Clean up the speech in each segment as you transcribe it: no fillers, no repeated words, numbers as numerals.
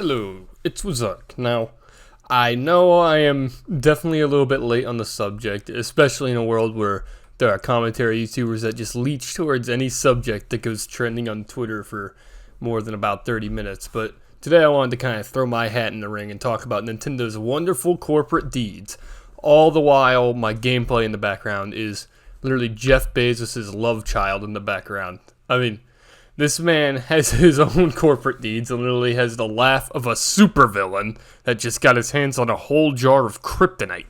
Hello, it's Wazark. Now, I know I am definitely a little bit late on the subject, especially in a world where there are commentary YouTubers that just leech towards any subject that goes trending on Twitter for more than about 30 minutes. But today I wanted to kind of throw my hat in the ring and talk about Nintendo's wonderful corporate deeds. All the while, my gameplay in the background is literally Jeff Bezos' love child in the background. I mean, this man has his own corporate deeds and literally has the laugh of a supervillain that just got his hands on a whole jar of kryptonite.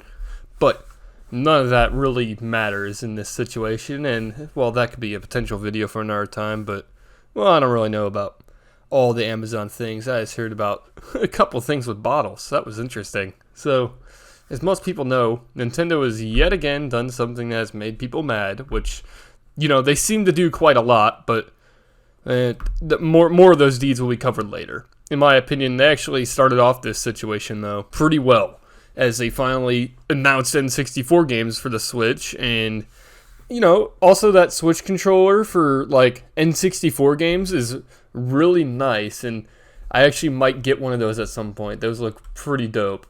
But none of that really matters in this situation, and, well, that could be a potential video for another time, but, well, I don't really know about all the Amazon things. I just heard about a couple things with bottles. That was interesting. So, as most people know, Nintendo has yet again done something that has made people mad, which, they seem to do quite a lot, but more of those deeds will be covered later. In my opinion, they actually started off this situation, though, pretty well, as they finally announced N64 games for the Switch, and, also that Switch controller for, N64 games is really nice, and I actually might get one of those at some point. Those look pretty dope,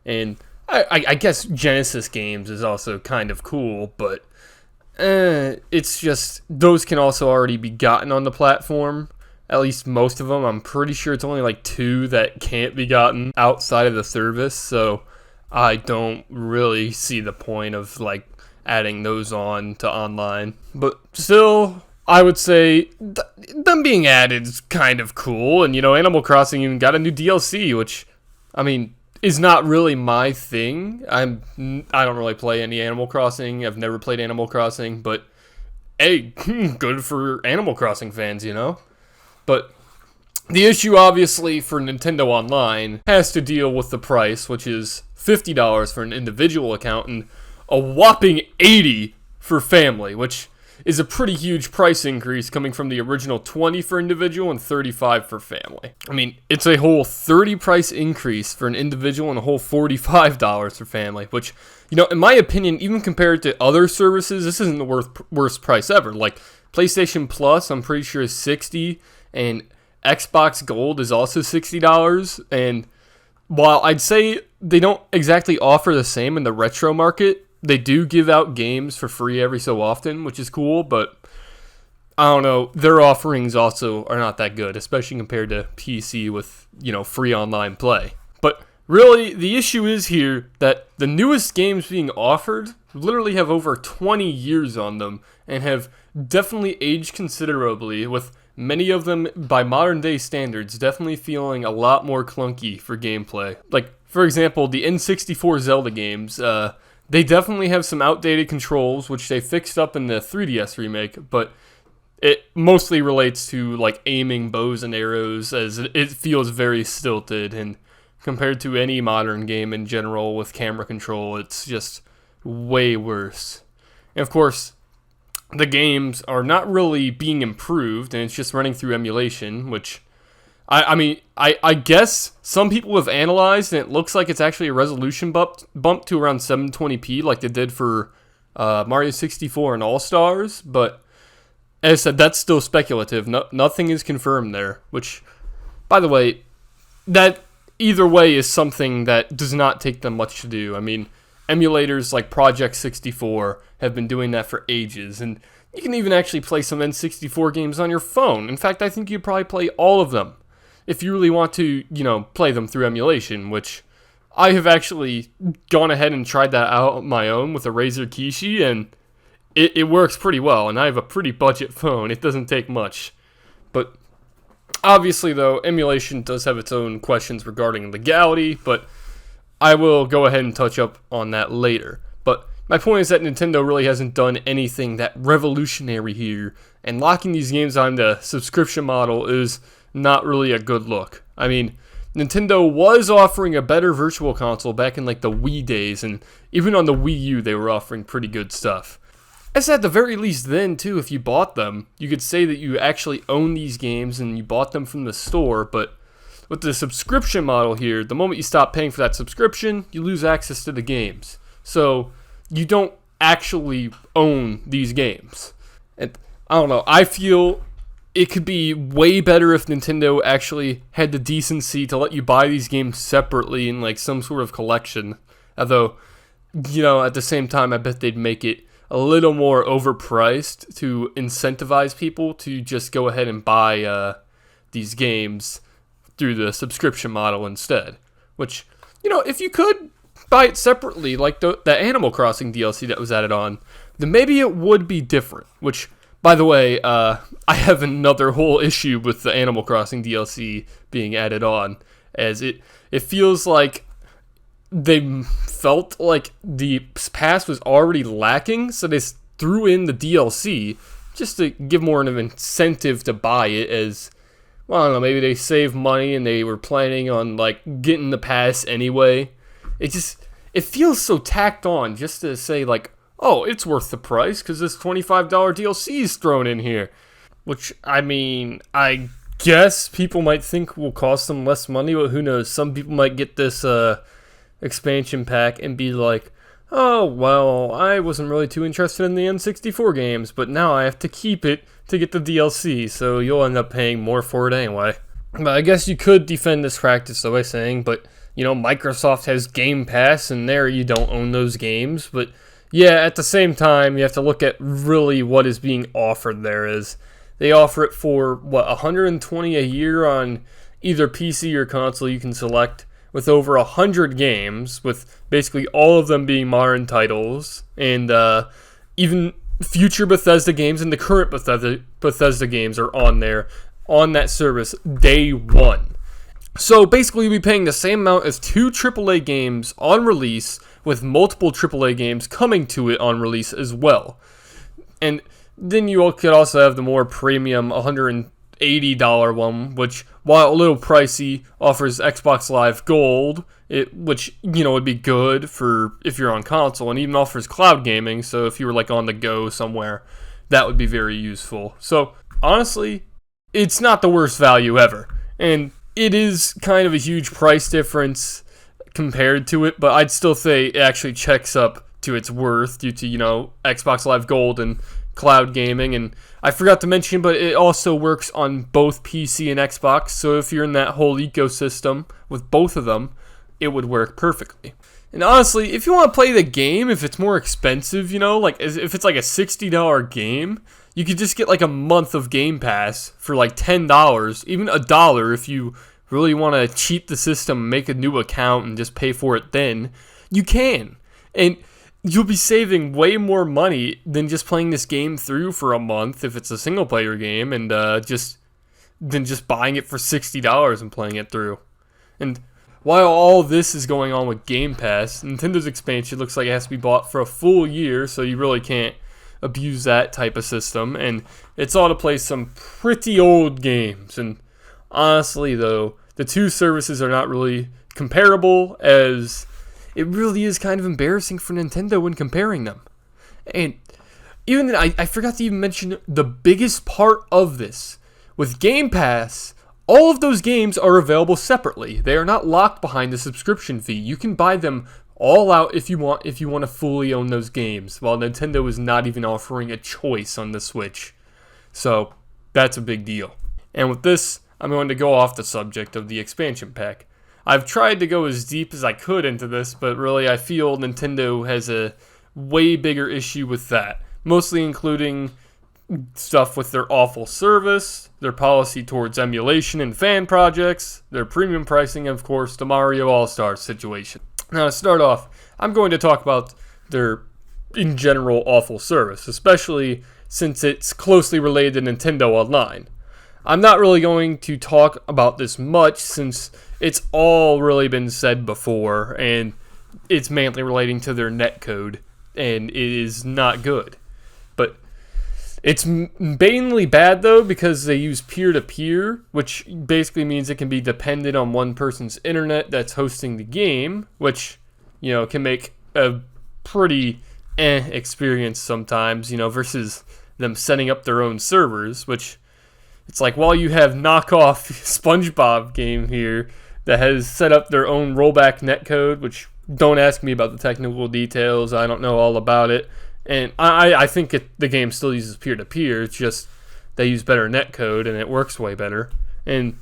and I guess Genesis games is also kind of cool, but it's just, those can also already be gotten on the platform. At least most of them. I'm pretty sure it's only like 2 that can't be gotten outside of the service, so I don't really see the point of adding those on to online. But still, I would say them being added is kind of cool, and Animal Crossing even got a new DLC, which, is not really my thing. I don't really play any Animal Crossing. I've never played Animal Crossing, but hey, good for Animal Crossing fans, But the issue, obviously, for Nintendo Online has to deal with the price, which is $50 for an individual account and a whopping $80 for family, which is a pretty huge price increase coming from the original $20 for individual and $35 for family. It's a whole $30 price increase for an individual and a whole $45 for family, which, in my opinion, even compared to other services, this isn't the worst price ever. Like, PlayStation Plus, I'm pretty sure is $60, and Xbox Gold is also $60, and while I'd say they don't exactly offer the same in the retro market, they do give out games for free every so often, which is cool, but I don't know, their offerings also are not that good, especially compared to PC with, free online play. But really, the issue is here that the newest games being offered literally have over 20 years on them and have definitely aged considerably, with many of them, by modern day standards, definitely feeling a lot more clunky for gameplay. Like, for example, the N64 Zelda games, they definitely have some outdated controls, which they fixed up in the 3DS remake, but it mostly relates to, aiming bows and arrows, as it feels very stilted, and compared to any modern game in general with camera control, it's just way worse. And of course, the games are not really being improved, and it's just running through emulation, which I guess some people have analyzed, and it looks like it's actually a resolution bump to around 720p like they did for Mario 64 and All-Stars, but as I said, that's still speculative. Nothing is confirmed there, which, by the way, that either way is something that does not take them much to do. Emulators like Project 64 have been doing that for ages, and you can even actually play some N64 games on your phone. In fact, I think you'd probably play all of them if you really want to, play them through emulation, which I have actually gone ahead and tried that out on my own with a Razer Kishi, and it works pretty well, and I have a pretty budget phone. It doesn't take much. But obviously, though, emulation does have its own questions regarding legality, but I will go ahead and touch up on that later. But my point is that Nintendo really hasn't done anything that revolutionary here, and locking these games on the subscription model is not really a good look. Nintendo was offering a better virtual console back in the Wii days, and even on the Wii U they were offering pretty good stuff. As at the very least then too, if you bought them, you could say that you actually own these games and you bought them from the store, but with the subscription model here, the moment you stop paying for that subscription, you lose access to the games. So you don't actually own these games. And I don't know, I feel it could be way better if Nintendo actually had the decency to let you buy these games separately in like some sort of collection. Although, at the same time, I bet they'd make it a little more overpriced to incentivize people to just go ahead and buy these games through the subscription model instead. Which, if you could buy it separately, like the Animal Crossing DLC that was added on, then maybe it would be different. Which, by the way, I have another whole issue with the Animal Crossing DLC being added on, as it feels like they felt like the past was already lacking, so they threw in the DLC just to give more of an incentive to buy it, as, well, I don't know, maybe they saved money and they were planning on like getting the pass anyway. It feels so tacked on just to say like, oh, it's worth the price because this $25 DLC is thrown in here. Which, I mean, I guess people might think will cost them less money, but who knows? Some people might get this expansion pack and be like, oh, well, I wasn't really too interested in the N64 games, but now I have to keep it to get the DLC, so you'll end up paying more for it anyway. But I guess you could defend this practice though by saying, but, Microsoft has Game Pass, and there you don't own those games, but yeah, at the same time, you have to look at really what is being offered there. Is they offer it for, $120 a year on either PC or console you can select, with over 100 games, with basically all of them being modern titles, and even future Bethesda games and the current Bethesda games are on there, on that service, day one. So basically, you'll be paying the same amount as 2 AAA games on release, with multiple AAA games coming to it on release as well. And then you could also have the more premium $180 one, which, while a little pricey, offers Xbox Live Gold, which, would be good for if you're on console, and even offers cloud gaming, so if you were like on the go somewhere, that would be very useful. So, honestly, it's not the worst value ever. And it is kind of a huge price difference compared to it, but I'd still say it actually checks up to its worth due to, Xbox Live Gold and cloud gaming. And I forgot to mention, but it also works on both PC and Xbox, so if you're in that whole ecosystem with both of them, it would work perfectly. And honestly, if you want to play the game, if it's more expensive, like if it's like a $60 game, you could just get like a month of Game Pass for like $10, even $1 if you really want to cheat the system, make a new account, and just pay for it then. You can. And you'll be saving way more money than just playing this game through for a month if it's a single player game, and just buying it for $60 and playing it through. And while all this is going on with Game Pass, Nintendo's expansion looks like it has to be bought for a full year, so you really can't abuse that type of system. And it's all to play some pretty old games. And honestly, though, the two services are not really comparable, as it really is kind of embarrassing for Nintendo when comparing them. And even then, I forgot to even mention the biggest part of this. With Game Pass, all of those games are available separately. They are not locked behind a subscription fee. You can buy them all out if you want to fully own those games, while Nintendo is not even offering a choice on the Switch. So, that's a big deal. And with this, I'm going to go off the subject of the expansion pack. I've tried to go as deep as I could into this, but really I feel Nintendo has a way bigger issue with that, mostly including stuff with their awful service, their policy towards emulation and fan projects, their premium pricing, and of course the Mario All-Stars situation. Now to start off, I'm going to talk about their, in general, awful service, especially since it's closely related to Nintendo Online. I'm not really going to talk about this much since it's all really been said before, and it's mainly relating to their netcode, and it is not good. But it's mainly bad, though, because they use peer-to-peer, which basically means it can be dependent on one person's internet that's hosting the game, which, can make a pretty experience sometimes, versus them setting up their own servers, which it's like, while you have knockoff SpongeBob game here that has set up their own rollback netcode, which don't ask me about the technical details, I don't know all about it. And I think the game still uses peer-to-peer. It's just they use better netcode and it works way better. And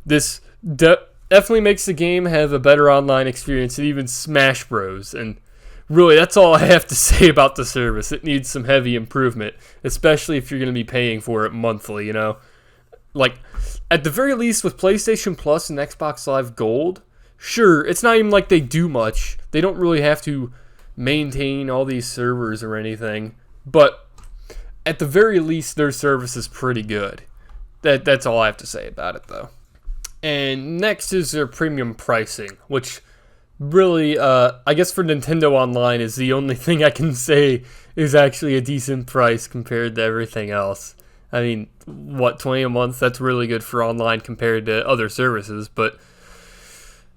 this definitely makes the game have a better online experience than even Smash Bros. And really, that's all I have to say about the service. It needs some heavy improvement, especially if you're going to be paying for it monthly, you know? Like, at the very least, with PlayStation Plus and Xbox Live Gold, sure, it's not even like they do much. They don't really have to maintain all these servers or anything. But at the very least, their service is pretty good. That's all I have to say about it, though. And next is their premium pricing, which really, I guess for Nintendo Online is the only thing I can say is actually a decent price compared to everything else. I mean, what, $20 a month? That's really good for online compared to other services, but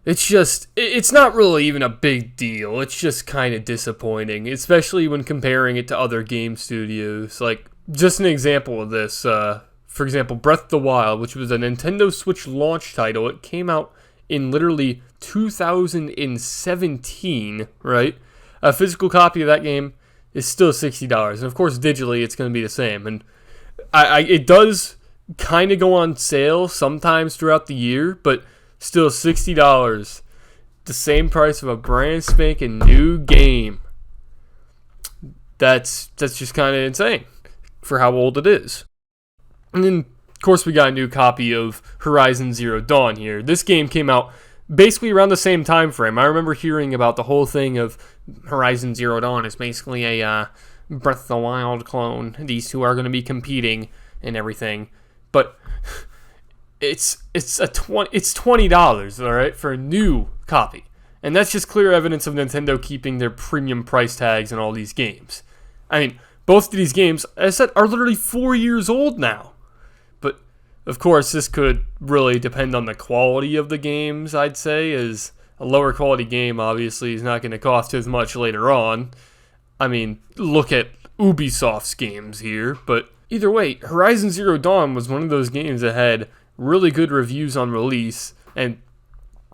it's not really even a big deal. It's just kind of disappointing, especially when comparing it to other game studios. Like, just an example of this, for example, Breath of the Wild, which was a Nintendo Switch launch title. It came out in literally 2017, right? A physical copy of that game is still $60. And of course, digitally, it's going to be the same. And it does kind of go on sale sometimes throughout the year, but still $60. The same price of a brand spanking new game. That's just kind of insane for how old it is. And then, of course, we got a new copy of Horizon Zero Dawn here. This game came out basically around the same time frame. I remember hearing about the whole thing of Horizon Zero Dawn is basically a Breath of the Wild clone. These two are going to be competing and everything. But it's $20, all right, for a new copy. And that's just clear evidence of Nintendo keeping their premium price tags on all these games. I mean, both of these games, as I said, are literally 4 years old now. But, of course, this could really depend on the quality of the games, I'd say, as a lower quality game, obviously, is not going to cost as much later on. I mean, look at Ubisoft's games here. But either way, Horizon Zero Dawn was one of those games that had really good reviews on release. And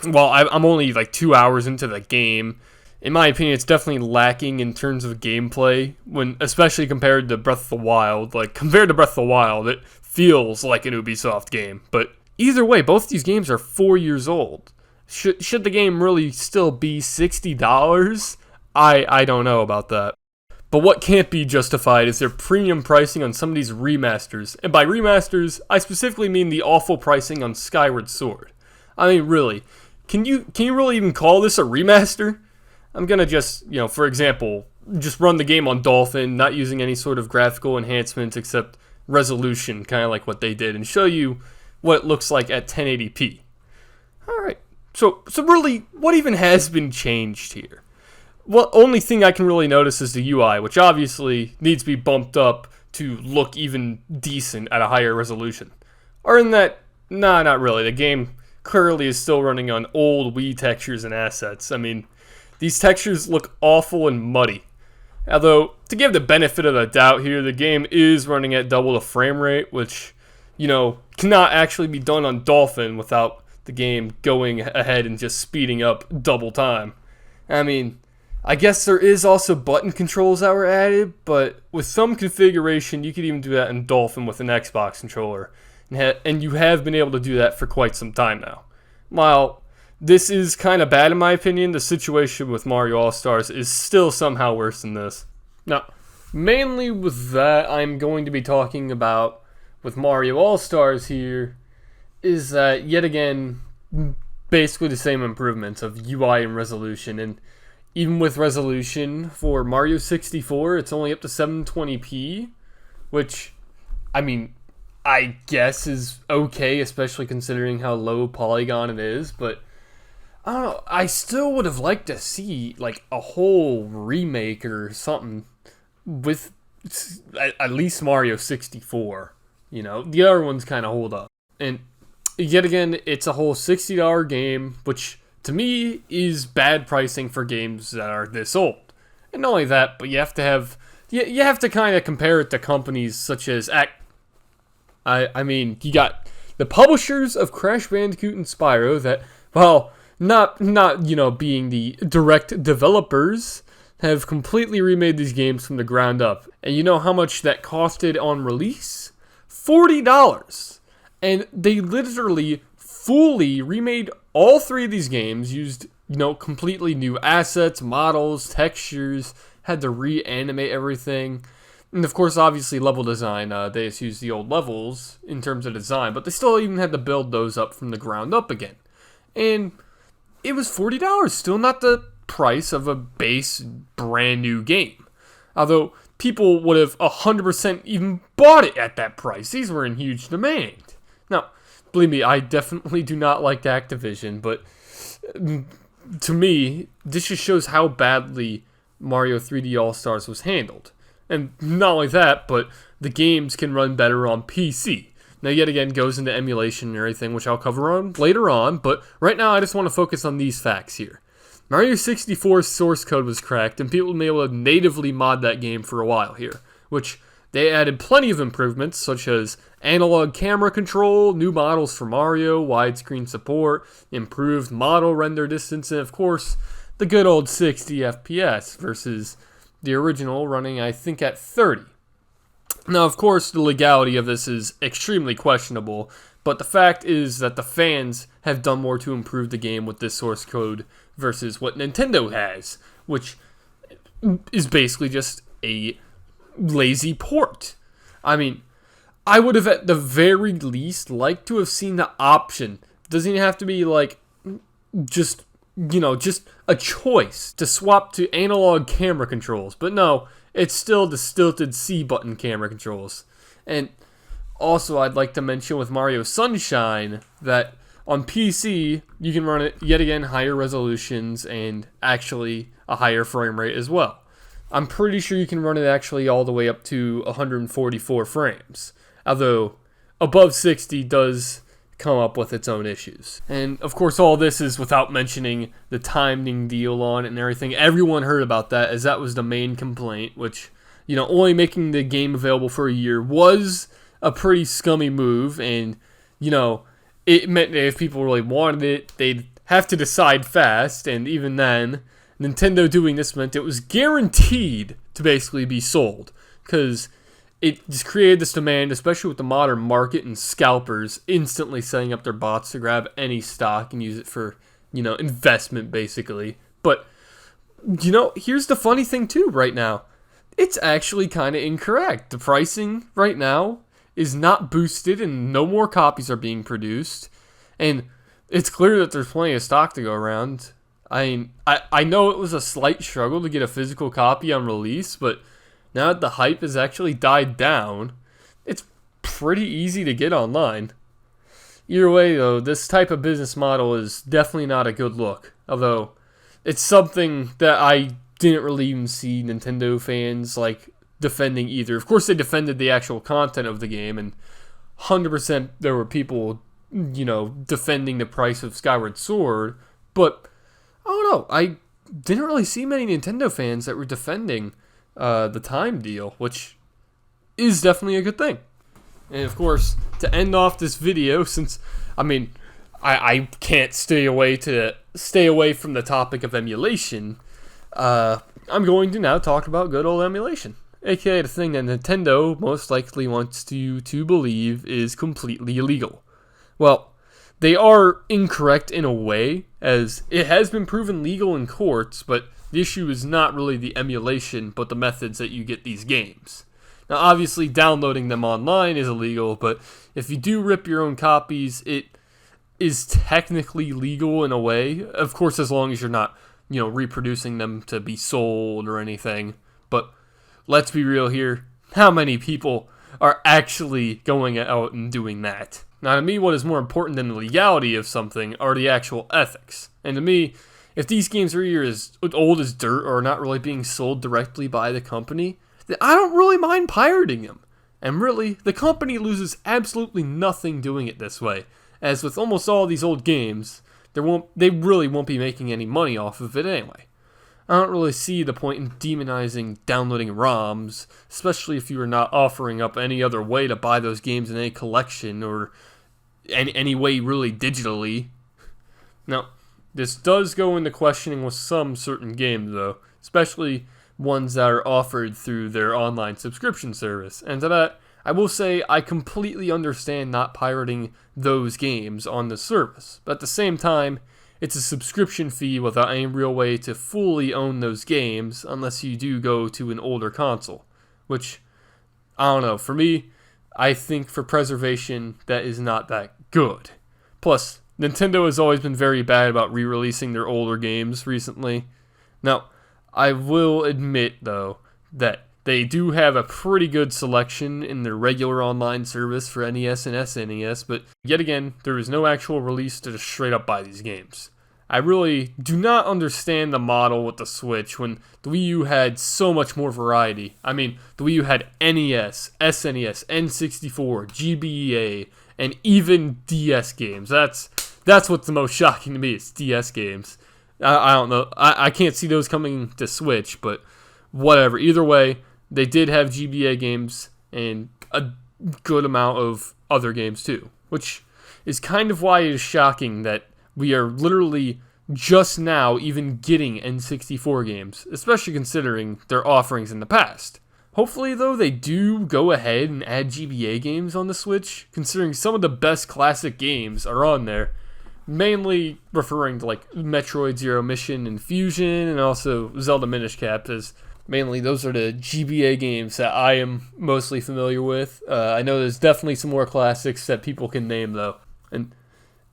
while I'm only like 2 hours into the game, in my opinion, it's definitely lacking in terms of gameplay, when especially compared to Breath of the Wild. Like, compared to Breath of the Wild, it feels like an Ubisoft game. But either way, both these games are 4 years old. Should the game really still be $60? I don't know about that. But what can't be justified is their premium pricing on some of these remasters. And by remasters, I specifically mean the awful pricing on Skyward Sword. I mean, really, can you really even call this a remaster? I'm going to just, for example, just run the game on Dolphin, not using any sort of graphical enhancements except resolution, kind of like what they did, and show you what it looks like at 1080p. Alright, so really, what even has been changed here? Well, only thing I can really notice is the UI, which obviously needs to be bumped up to look even decent at a higher resolution. Or in that, nah, not really. The game clearly is still running on old Wii textures and assets. I mean, these textures look awful and muddy. Although, to give the benefit of the doubt here, the game is running at double the frame rate, which, cannot actually be done on Dolphin without the game going ahead and just speeding up double time. I mean, I guess there is also button controls that were added, but with some configuration, you could even do that in Dolphin with an Xbox controller. And you have been able to do that for quite some time now. While this is kind of bad in my opinion, the situation with Mario All-Stars is still somehow worse than this. Now, mainly with that, I'm going to be talking about with Mario All-Stars here is that, yet again, basically the same improvements of UI and resolution. And even with resolution for Mario 64, it's only up to 720p, which, I mean, I guess is okay, especially considering how low polygon it is, but I don't know, I still would have liked to see like a whole remake or something with at least Mario 64. The other ones kind of hold up. And yet again, it's a whole $60 game, which to me is bad pricing for games that are this old. And not only that, but you have to kind of compare it to companies such as I mean, you got the publishers of Crash Bandicoot and Spyro that, well, not being the direct developers, have completely remade these games from the ground up. And you know how much that costed on release? $40. And they literally fully remade all 3 of these games, used, completely new assets, models, textures, had to reanimate everything. And of course, obviously, level design, they just used the old levels in terms of design, but they still even had to build those up from the ground up again. And it was $40, still not the price of a base brand new game. Although people would have 100% even bought it at that price. These were in huge demand. Now, believe me, I definitely do not like Activision, but to me, this just shows how badly Mario 3D All-Stars was handled. And not only that, but the games can run better on PC. Now, yet again, goes into emulation and everything, which I'll cover on later on, but right now I just want to focus on these facts here. Mario 64's source code was cracked, and people have been able to natively mod that game for a while here, which they added plenty of improvements, such as analog camera control, new models for Mario, widescreen support, improved model render distance, and of course, the good old 60 FPS versus the original running, I think, at 30. Now, of course, the legality of this is extremely questionable, but the fact is that the fans have done more to improve the game with this source code versus what Nintendo has, which is basically just a lazy port. I mean, I would have at the very least liked to have seen the option. Doesn't even have to be like just a choice to swap to analog camera controls. But no, it's still the stilted C button camera controls. And also, I'd like to mention with Mario Sunshine that on PC, you can run it yet again higher resolutions and actually a higher frame rate as well. I'm pretty sure you can run it actually all the way up to 144 frames. Although above 60 does come up with its own issues. And of course, all this is without mentioning the timing deal on it and everything. Everyone heard about that, as that was the main complaint, which, only making the game available for a year was a pretty scummy move. And, it meant that if people really wanted it, they'd have to decide fast. And even then, Nintendo doing this meant it was guaranteed to basically be sold, because it just created this demand, especially with the modern market and scalpers instantly setting up their bots to grab any stock and use it for, investment basically. But, here's the funny thing too right now. It's actually kind of incorrect. The pricing right now is not boosted and no more copies are being produced. And it's clear that there's plenty of stock to go around. I know it was a slight struggle to get a physical copy on release, but now that the hype has actually died down, it's pretty easy to get online. Either way, though, this type of business model is definitely not a good look. Although, it's something that I didn't really even see Nintendo fans, defending either. Of course, they defended the actual content of the game, and 100% there were people, defending the price of Skyward Sword, but I don't know. I didn't really see many Nintendo fans that were defending the time deal, which is definitely a good thing. And of course, to end off this video, since I can't stay away from the topic of emulation, I'm going to now talk about good old emulation, aka the thing that Nintendo most likely wants you to believe is completely illegal. Well, they are incorrect in a way, as it has been proven legal in courts, but the issue is not really the emulation, but the methods that you get these games. Now, obviously, downloading them online is illegal, but if you do rip your own copies, it is technically legal in a way. Of course, as long as you're not, reproducing them to be sold or anything. But let's be real here. How many people are actually going out and doing that? Now, to me, what is more important than the legality of something are the actual ethics. And to me, if these games are either as old as dirt or not really being sold directly by the company, then I don't really mind pirating them. And really, the company loses absolutely nothing doing it this way. As with almost all these old games, they really won't be making any money off of it anyway. I don't really see the point in demonizing downloading ROMs, especially if you are not offering up any other way to buy those games in any collection or any way really digitally. Now, this does go into questioning with some certain games, though, especially ones that are offered through their online subscription service. And to that, I will say I completely understand not pirating those games on the service, but at the same time, it's a subscription fee without any real way to fully own those games unless you do go to an older console, which, I don't know, for me, I think for preservation, that is not that good. Plus, Nintendo has always been very bad about re-releasing their older games recently. Now, I will admit, though, that they do have a pretty good selection in their regular online service for NES and SNES, but yet again, there is no actual release to just straight up buy these games. I really do not understand the model with the Switch when the Wii U had so much more variety. I mean, the Wii U had NES, SNES, N64, GBA, and even DS games. That's what's the most shocking to me, is DS games. I don't know. I can't see those coming to Switch, but whatever. Either way, they did have GBA games and a good amount of other games too, which is kind of why it is shocking that we are literally just now even getting N64 games, especially considering their offerings in the past. Hopefully, though, they do go ahead and add GBA games on the Switch, considering some of the best classic games are on there, mainly referring to like Metroid Zero Mission and Fusion, and also Zelda Minish Cap, as mainly those are the GBA games that I am mostly familiar with. I know there's definitely some more classics that people can name, though. And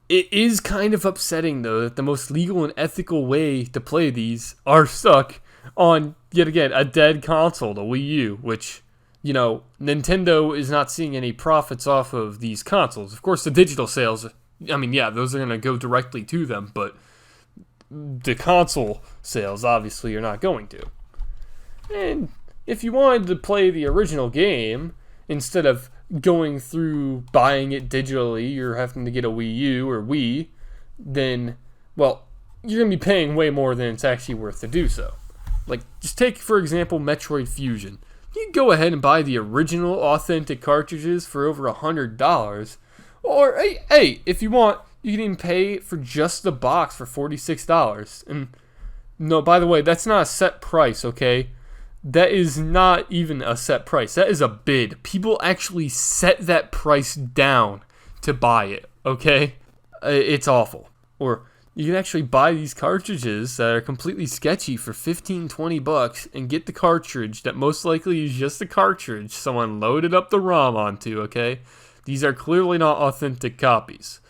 it is kind of upsetting, though, that the most legal and ethical way to play these are stuck on, yet again, a dead console, the Wii U, which, you know, Nintendo is not seeing any profits off of these consoles. Of course, the digital sales, I mean, yeah, those are going to go directly to them, but the console sales, obviously, are not going to. And if you wanted to play the original game, instead of going through buying it digitally or having to get a Wii U or Wii, then, well, you're going to be paying way more than it's actually worth to do so. Like, just take, for example, Metroid Fusion. You can go ahead and buy the original authentic cartridges for over $100. Or, hey, if you want, you can even pay for just the box for $46. And, no, by the way, that's not a set price, okay? That is not even a set price. That is a bid. People actually set that price down to buy it, okay? It's awful. Or you can actually buy these cartridges that are completely sketchy for $15-20 and get the cartridge that most likely is just a cartridge someone loaded up the ROM onto, okay? These are clearly not authentic copies,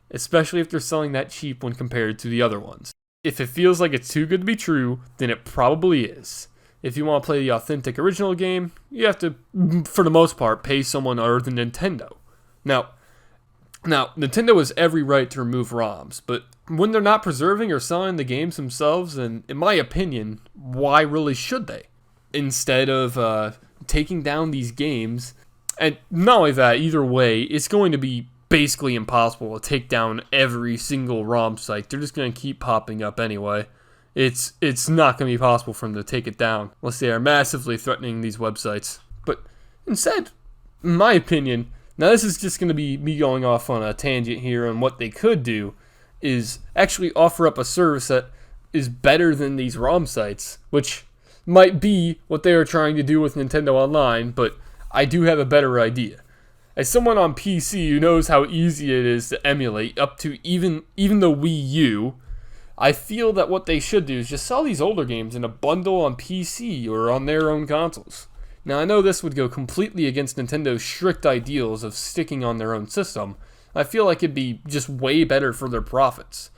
especially if they're selling that cheap when compared to the other ones. If it feels like it's too good to be true, then it probably is. If you want to play the authentic original game, you have to, for the most part, pay someone other than Nintendo. Now, Nintendo has every right to remove ROMs, but when they're not preserving or selling the games themselves, then, in my opinion, why really should they? Instead of taking down these games, and not only that, either way, it's going to be basically impossible to take down every single ROM site. They're just going to keep popping up anyway. It's not going to be possible for them to take it down unless they are massively threatening these websites. But instead, in my opinion, now this is just going to be me going off on a tangent here, and what they could do is actually offer up a service that is better than these ROM sites, which might be what they are trying to do with Nintendo Online, but I do have a better idea. As someone on PC who knows how easy it is to emulate up to even the Wii U, I feel that what they should do is just sell these older games in a bundle on PC or on their own consoles. Now, I know this would go completely against Nintendo's strict ideals of sticking on their own system. I feel like it'd be just way better for their profits.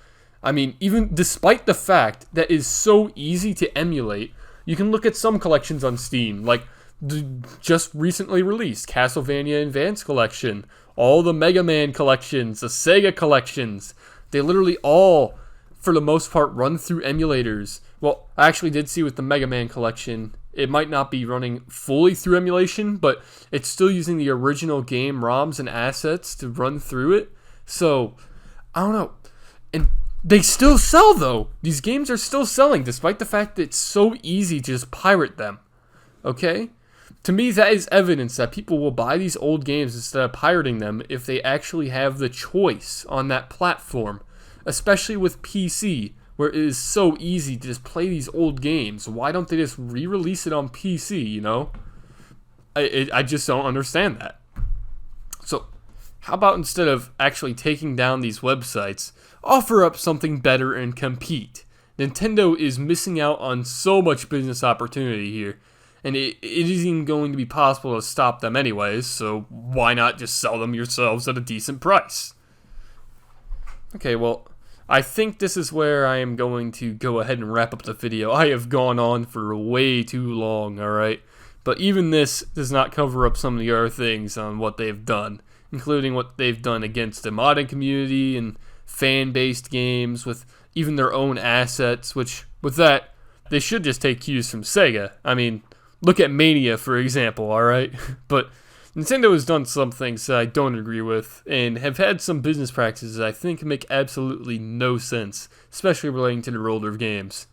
I mean, even despite the fact that it's so easy to emulate, you can look at some collections on Steam, like the just recently released Castlevania Advance Collection, all the Mega Man collections, the Sega collections. They literally all, for the most part, run through emulators. Well, I actually did see with the Mega Man collection, it might not be running fully through emulation, but it's still using the original game ROMs and assets to run through it. So, I don't know. And they still sell, though. These games are still selling, despite the fact that it's so easy to just pirate them. Okay? To me, that is evidence that people will buy these old games instead of pirating them if they actually have the choice on that platform. Especially with PC, where it is so easy to just play these old games. Why don't they just re-release it on PC, you know? I just don't understand that. How about instead of actually taking down these websites, offer up something better and compete? Nintendo is missing out on so much business opportunity here, and it isn't going to be possible to stop them anyways, so why not just sell them yourselves at a decent price? Okay, well, I think this is where I am going to go ahead and wrap up the video. I have gone on for way too long, alright? But even this does not cover up some of the other things on what they've done, including what they've done against the modding community and fan-based games with even their own assets, which, with that, they should just take cues from Sega. I mean, look at Mania, for example, alright? But Nintendo has done some things that I don't agree with, and have had some business practices that I think make absolutely no sense, especially relating to their older games.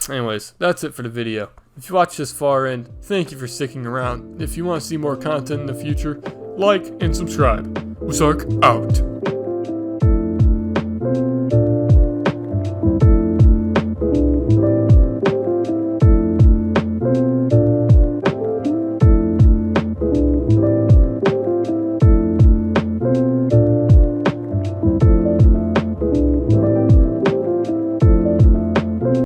Anyways, that's it for the video. If you watched this far in, thank you for sticking around. If you want to see more content in the future, like and subscribe. Usark out.